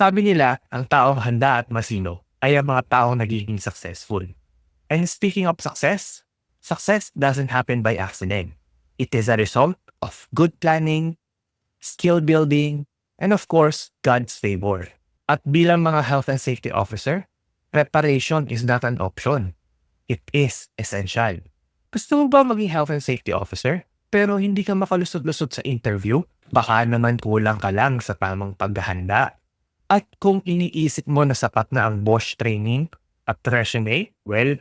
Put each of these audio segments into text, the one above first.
Sabi nila, ang taong handa at masino ay ang mga taong nagiging successful. And speaking of success, success doesn't happen by accident. It is a result of good planning, skill building, and of course, God's favor. At bilang mga health and safety officer, preparation is not an option. It is essential. Gusto mo ba maging health and safety officer? Pero hindi ka makalusot-lusot sa interview? Baka naman kulang ka lang sa tamang paghahanda. At kung iniisip mo na sapat na ang Bosch training at resume, well,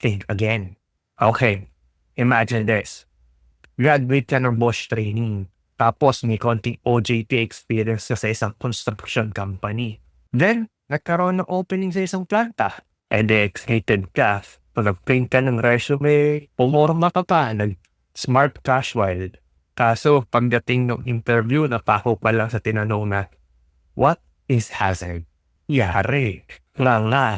think again. Okay, imagine this. Graduate ka ng Bosch training, tapos may konting OJT experience ka sa isang construction company. Then, nagkaroon ng opening sa isang planta. And excited ka, nag-print ka ng resume, pumorma ka pa, nag-smart casual. Kaso, pagdating ng interview, napako pa lang sa tinanong na, what is hazard? Yari. Nga.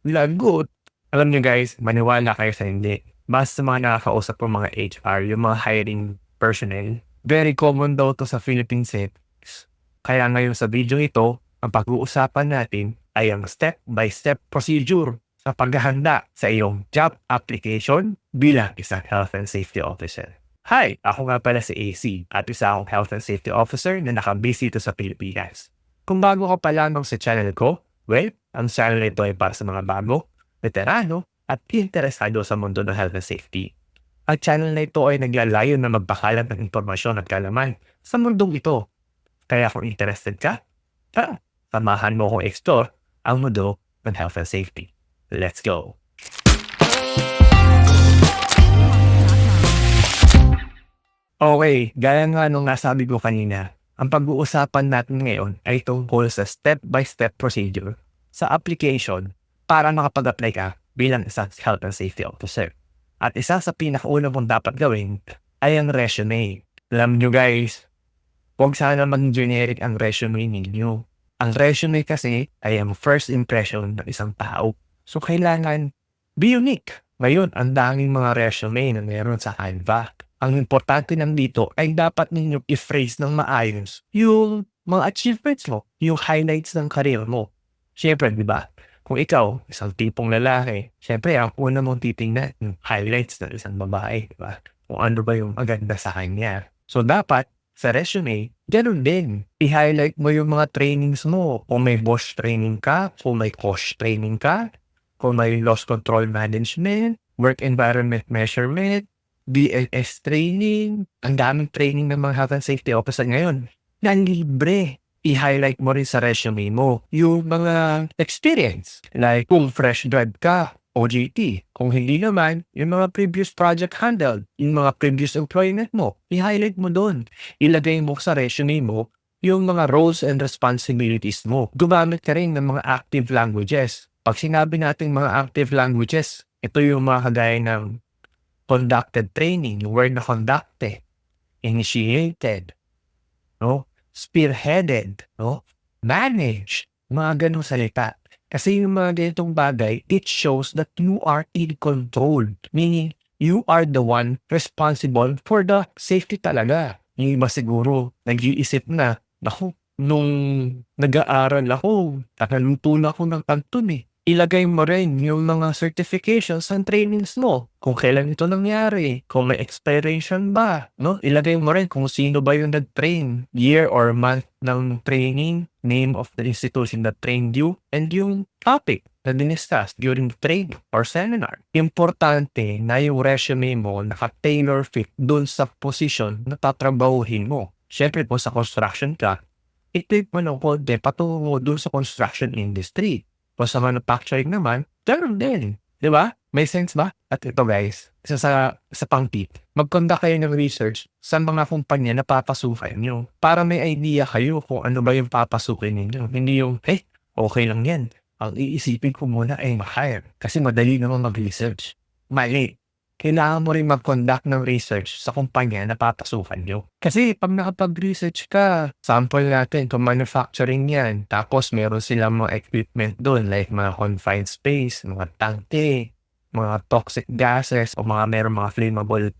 Lagot. Alam nyo guys, maniwala kayo sa hindi. Basta mga nakakausap ng mga HR, yung mga hiring personnel, very common daw to sa Philippine settings. Kaya ngayon sa video ito, ang pag-uusapan natin ay ang step-by-step procedure sa paghahanda sa iyong job application bilang isang health and safety officer. Hi! Ako nga pala si AC at isa akong health and safety officer na nakabase dito sa Pilipinas. Kung bago ka pa lamang sa channel ko, well, ang channel ito ay para sa mga bago, veterano, at interesado sa mundo ng health and safety. Ang channel na ito ay naglalayo na magpakalat ng impormasyon at kalaman sa mundong ito. Kaya kung interested ka, samahan mo akong explore ang mundo ng health and safety. Let's go! Okay, gaya nga nung nasabi ko kanina, ang pag-uusapan natin ngayon ay tungkol sa step-by-step procedure sa application para makapag-apply ka bilang isang health and safety officer. At isa sa pinakauna mong dapat gawin ay ang resume. Alam nyo guys, huwag sana maging generic ang resume ninyo. Ang resume kasi ay ang first impression ng isang tao. So kailangan be unique. Ngayon, ang daming mga resume na meron sa Canva. Ang importante nandito ay dapat ninyo i-phrase ng maayos yung mga achievements mo, yung highlights ng career mo. Siyempre, di ba? Kung ikaw, isang tipong lalaki, siyempre, ang una mong titingnan, yung highlights ng isang babae, di ba? Kung ano ba yung maganda sa kanya. So, dapat, sa resume, ganun din. I-highlight mo yung mga trainings mo. Kung may Bosch training ka, kung may COSH training ka, kung may loss control management, work environment measurement, BLS training, ang daming training ng mga health and safety officer ngayon. Yan libre. I-highlight mo rin sa resume mo yung mga experience. Like kung fresh grad ka, OJT. Kung hindi naman, yung mga previous project handled, yung mga previous employment mo, i-highlight mo doon. Ilagay mo sa resume mo yung mga roles and responsibilities mo. Gumamit ka rin ng mga active languages. Pag sinabi natin mga active languages, ito yung mga kagaya ng conducted training, yung word na conducted, initiated, no? Spearheaded, no? Managed, mga ganong salita. Kasi yung mga ganitong bagay, it shows that you are in control. Meaning, you are the one responsible for the safety talaga. Yung iba siguro, nag-iisip na, naku, nung nag-aaral ako, nakaluto na ako ng kanton eh. Ilagay mo rin yung mga certifications and trainings mo. Kung kailan ito nangyari, kung may expiration ba, no? Ilagay mo rin kung sino ba yung nag-train, year or month ng training, name of the institution that trained you, and yung topic na diniscuss during the training or seminar. Importante na yung resume mo naka-tailor fit dun sa position na tatrabahuhin mo. Siyempre po sa construction ka, i-take mo ng konti patungo dun sa construction industry. O sa manufacturing naman, ganoon din. Di ba? May sense ba? At ito guys, isa sa pang-tip, mag-conduct kayo ng research sa mga kumpanya na papasukin nyo para may idea kayo kung ano ba yung papasukin ninyo. Hindi yung, okay lang yan. Ang iisipin ko muna ay ma-hire kasi madali naman mag-research. Mali. Kailangan mo rin mag-conduct ng research sa kumpanya na papasukan nyo. Kasi pag nakapag-research ka, sample natin kung manufacturing yan, tapos meron silang mga equipment doon like mga confined space, mga tangke, mga toxic gases, o meron mga flammable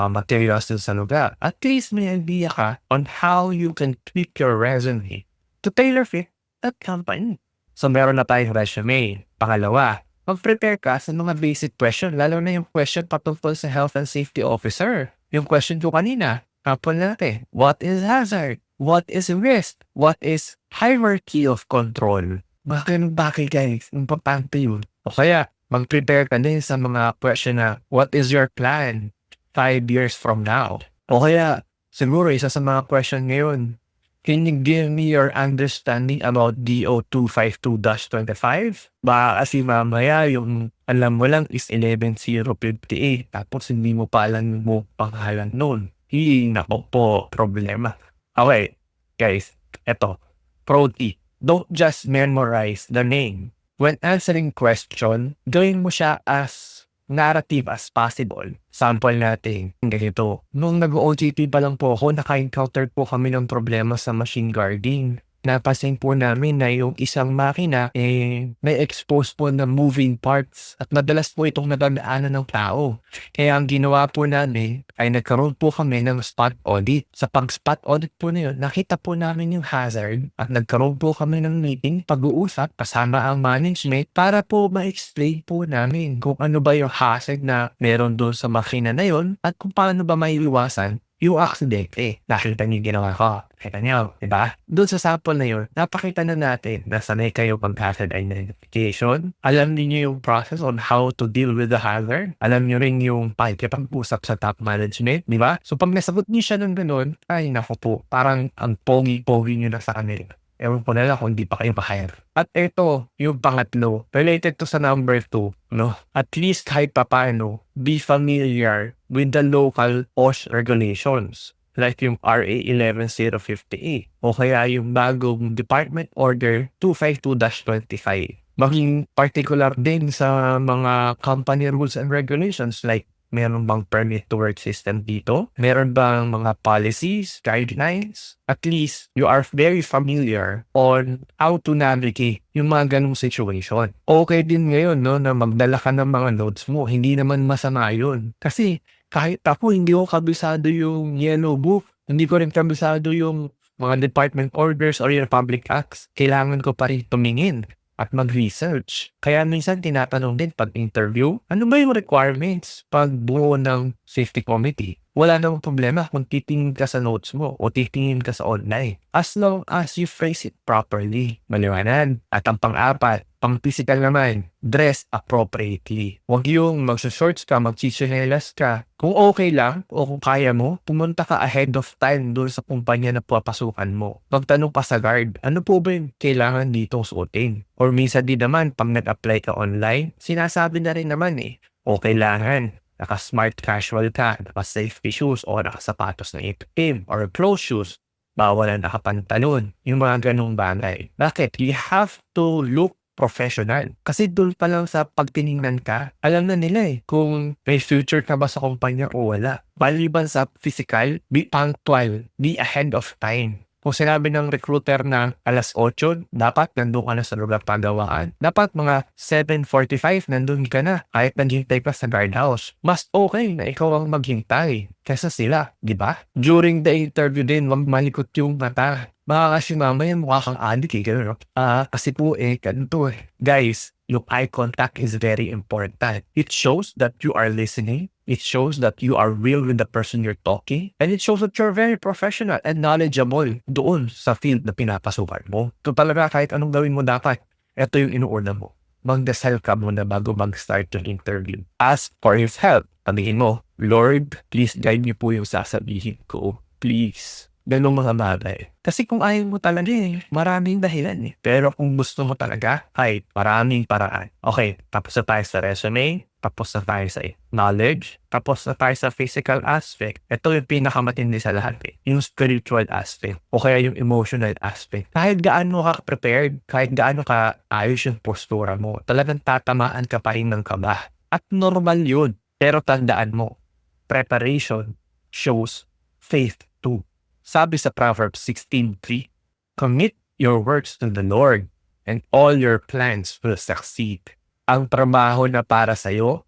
materials sa lugar. At least may idea ka on how you can tweak your resume to tailor fit that company. So meron na tayong resume. Pangalawa, mag-prepare ka sa mga basic question, lalo na yung question patungkol sa health and safety officer. Yung question ko kanina, kapon natin, what is hazard? What is risk? What is hierarchy of control? Bakit guys? Importante yun. O kaya, mag-prepare ka din sa mga question na, what is your plan 5 years from now? O kaya, siguro isa sa mga question ngayon, can you give me your understanding about DO 252-25? Baka kasi mamaya yung alam mo lang is 11058 tapos hindi mo pa alam mo pangalan nun. Nako po, problema. Okay, guys, eto, pro tip. Don't just memorize the name. When answering question, gawin mo siya as narrative as possible. Sample natin, ganito. Nung nag-OJT pa lang po ako, naka-encounter po kami ng problema sa machine guarding. Napansin po namin na yung isang makina, may expose po na moving parts at madalas po itong nadadaanan ng tao. Kaya ang ginawa po namin ay nagkaroon po kami ng spot audit. Sa pag-spot audit po na yun, nakita po namin yung hazard at nagkaroon po kami ng meeting, pag-uusap kasama ang management para po ma-explain po namin kung ano ba yung hazard na meron doon sa makina na yun at kung paano ba maiiwasan yung accident. Nakita niyo yung ginawa ko. Kita niyo, diba? Doon sa sample na yun, napakita na natin na sanay kayo pag-hazard identification. Alam niyo yung process on how to deal with the hazard. Alam niyo rin yung pakikipag-usap sa top management, diba? So pag nasagot niyo siya ng ganun, ay naku po, parang ang pogi-pogi niyo na sa kanila. Ewan ko na lang kung hindi pa kayo pa-hire. At ito, yung pangatlo, related to sa number 2, no? At least kahit papaano, be familiar with the local OSH regulations. Like yung RA 11058 o kaya yung bagong Department Order 252-25. Maging particular din sa mga company rules and regulations like meron bang permit to work system dito? Meron bang mga policies, guidelines? At least, you are very familiar on how to navigate yung mga ganong situation. Okay din ngayon, no, na magdala ka ng mga notes mo. Hindi naman masama yun. Kasi, kahit ako, hindi ko kabisado yung yellow book. Hindi ko rin kabisado yung mga department orders or yung public acts. Kailangan ko pa rin tumingin at mag-research. Kaya minsan tinatanong din pag interview, ano ba yung requirements pag buo ng safety committee? Wala namang problema kung titingin ka sa notes mo o titingin ka sa online. As long as you phrase it properly. Maliwanag. At ang pang-apat, pang-physical naman, dress appropriately. Huwag yung magsushorts ka, magchichinelas ka. Kung okay lang o kung kaya mo, pumunta ka ahead of time doon sa kumpanya na papasukan mo. Magtanong pa sa guard, ano po ba yung kailangan ditong suotin? Or minsan din naman, pag nag-apply ka online, sinasabi na rin naman o kailangan naka-smart casual ka, naka-safety shoes o naka-sapatos na itim or closed shoes. Bawal na nakapantalon. Yung mga ganong bagay. Bakit? You have to look professional. Kasi doon pa lang sa pagtiningnan ka, alam na nila kung may future ka ba sa kumpanya o wala. Maliban sa physical, be punctual, be ahead of time. Kung sinabi ng recruiter na alas 8, dapat nandun ka na sa lugar pagawaan. Dapat mga 7:45 nandun ka na kahit naghintay ka sa guardhouse. Mas okay na ikaw ang maghintay kaysa sila, di ba? During the interview din, wag malikot yung mata. Baka kasi mamaya mukha kang addict gano'n. Kasi po ganito Guys, yung eye contact is very important. It shows that you are listening. It shows that you are real with the person you're talking. And it shows that you're very professional and knowledgeable doon sa field na pinapasukan mo. So talaga kahit anong gawin mo dapat, ito yung inuuna mo. Magdasal ka muna bago mag-start yung interview. Ask for his help. Sabihin mo, Lord, please guide niyo po yung sasabihin ko. Please. Ganong mga bagay. Kasi kung ayaw mo talaga maraming dahilan Pero kung gusto mo talaga, maraming paraan. Okay, tapos na tayo sa resume, tapos na tayo sa knowledge, tapos na tayo sa physical aspect. Ito yung pinakamatindi sa lahat yung spiritual aspect o kaya yung emotional aspect. Kahit gaano ka prepared, kahit gaano ka ayos yung postura mo, talagang tatamaan ka pa rin ng kaba. At normal yun. Pero tandaan mo, preparation shows faith too. Sabi sa Proverbs 16:3, commit your works to the Lord and all your plans will succeed. Ang trabaho na para sa'yo,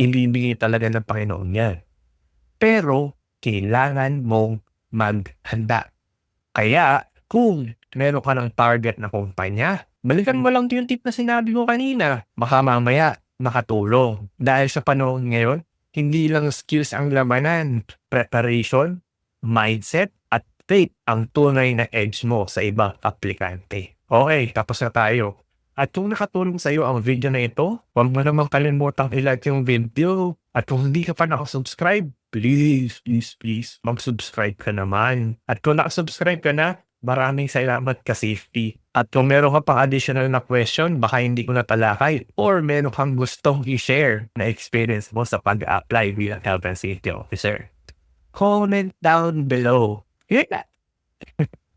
ibibigay talaga ng Panginoon yan. Pero, kailangan mong maghanda. Kaya, Kung meron ka ng target na kumpanya, balikan mo lang yung tip na sinabi ko kanina. Baka mamaya makatulong. Dahil sa panahon ngayon, hindi lang skills ang lamanan. Preparation, mindset, at faith ang tunay na edge mo sa ibang aplikante. Okay, tapos na tayo. At kung nakatulong sa iyo ang video na ito, huwag mo namang kalimutang i-like yung video. At kung hindi ka pa nakasubscribe, please, mag-subscribe ka naman. At kung nakasubscribe ka na, maraming salamat ka safety. At kung meron ka pang additional na question, baka hindi ko natalakay, or meron kang gustong i-share na experience mo sa pag-apply bilang health and safety officer, comment down below. Yeah.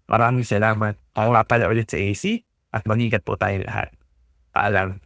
Maraming salamat. Ako nga pala ulit sa AC at mag-ingat po tayo lahat. Paalam.